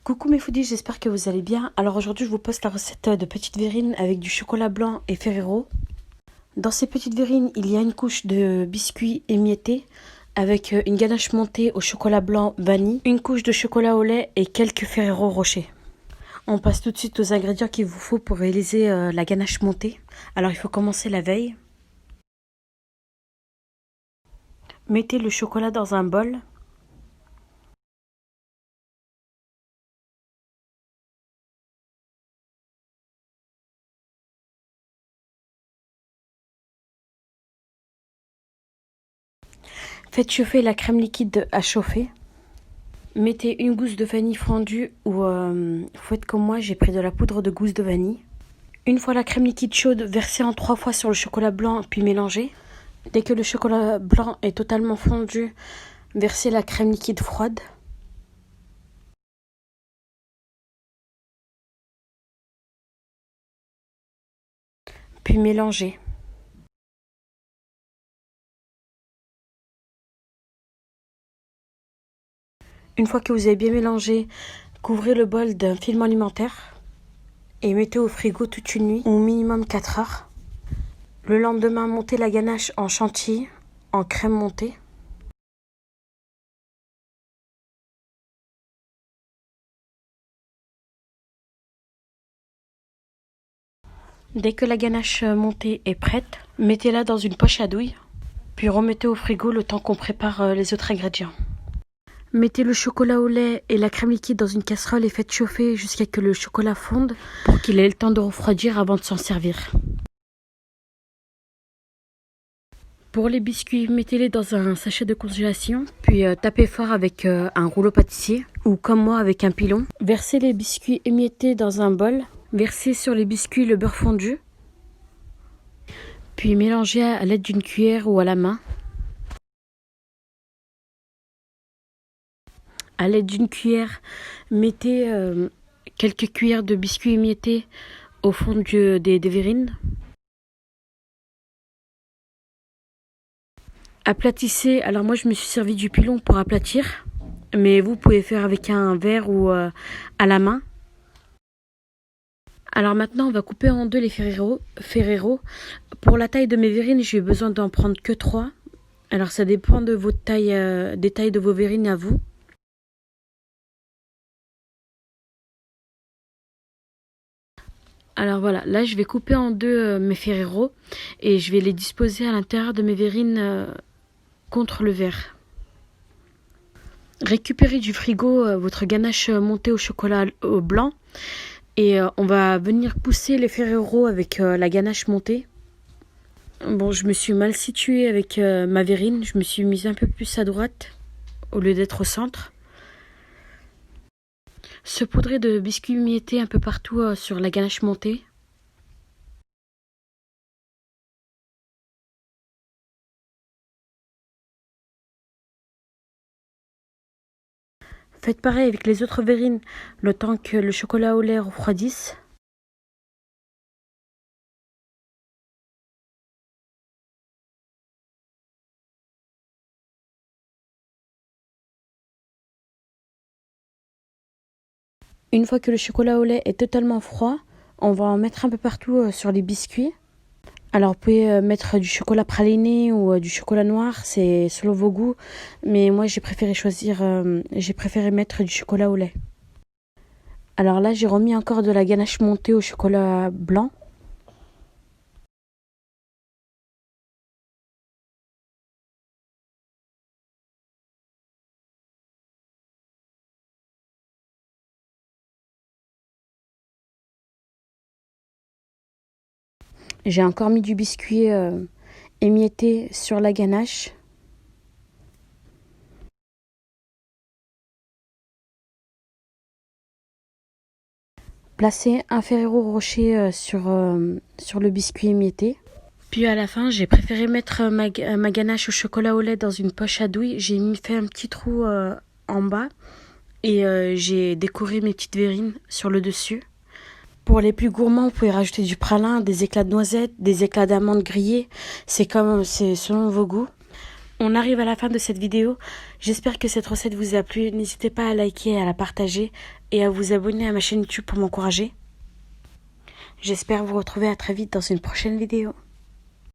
Coucou mes foodies, j'espère que vous allez bien. Alors aujourd'hui je vous poste la recette de petites verrines avec du chocolat blanc et Ferrero. Dans ces petites verrines, il y a une couche de biscuits émiettés avec une ganache montée au chocolat blanc vanille, une couche de chocolat au lait et quelques Ferrero Rocher. On passe tout de suite aux ingrédients qu'il vous faut pour réaliser la ganache montée. Alors il faut commencer la veille. Mettez le chocolat dans un bol. Faites chauffer la crème liquide à chauffer. Mettez une gousse de vanille fondue ou faites comme moi, j'ai pris de la poudre de gousse de vanille. Une fois la crème liquide chaude, versez en 3 fois sur le chocolat blanc puis mélangez. Dès que le chocolat blanc est totalement fondu, versez la crème liquide froide. Puis mélangez. Une fois que vous avez bien mélangé, couvrez le bol d'un film alimentaire et mettez au frigo toute une nuit, ou au minimum 4 heures. Le lendemain, montez la ganache en chantilly, en crème montée. Dès que la ganache montée est prête, mettez-la dans une poche à douille, puis remettez au frigo le temps qu'on prépare les autres ingrédients. Mettez le chocolat au lait et la crème liquide dans une casserole et faites chauffer jusqu'à ce que le chocolat fonde pour qu'il ait le temps de refroidir avant de s'en servir. Pour les biscuits, mettez-les dans un sachet de congélation, puis tapez fort avec un rouleau pâtissier ou comme moi avec un pilon. Versez les biscuits émiettés dans un bol. Versez sur les biscuits le beurre fondu, puis mélangez à l'aide d'une cuillère ou à la main. À l'aide d'une cuillère, mettez quelques cuillères de biscuits émiettés au fond des verrines. Aplatissez. Alors moi je me suis servi du pilon pour aplatir, mais vous pouvez faire avec un verre ou à la main. Alors maintenant on va couper en deux les Ferrero. Pour la taille de mes verrines, j'ai eu besoin d'en prendre que 3. Alors ça dépend de votre taille, des tailles de vos verrines à vous. Alors voilà, là je vais couper en deux mes Ferrero et je vais les disposer à l'intérieur de mes verrines contre le verre. Récupérez du frigo votre ganache montée au chocolat blanc et on va venir pousser les Ferrero avec la ganache montée. Bon, je me suis mal située avec ma verrine, je me suis mise un peu plus à droite au lieu d'être au centre. Saupoudrez de biscuits émiettés un peu partout sur la ganache montée. Faites pareil avec les autres verrines, le temps que le chocolat au lait refroidisse. Une fois que le chocolat au lait est totalement froid, on va en mettre un peu partout sur les biscuits. Alors vous pouvez mettre du chocolat praliné ou du chocolat noir, c'est selon vos goûts. Mais moi j'ai préféré mettre du chocolat au lait. Alors là j'ai remis encore de la ganache montée au chocolat blanc. J'ai encore mis du biscuit émietté sur la ganache. Placez un Ferrero Rocher sur le biscuit émietté. Puis à la fin, j'ai préféré mettre ma ganache au chocolat au lait dans une poche à douille. J'ai fait un petit trou en bas et j'ai décoré mes petites verrines sur le dessus. Pour les plus gourmands, vous pouvez rajouter du pralin, des éclats de noisettes, des éclats d'amandes grillées. C'est selon vos goûts. On arrive à la fin de cette vidéo. J'espère que cette recette vous a plu. N'hésitez pas à liker et à la partager. et à vous abonner à ma chaîne YouTube pour m'encourager. J'espère vous retrouver à très vite dans une prochaine vidéo.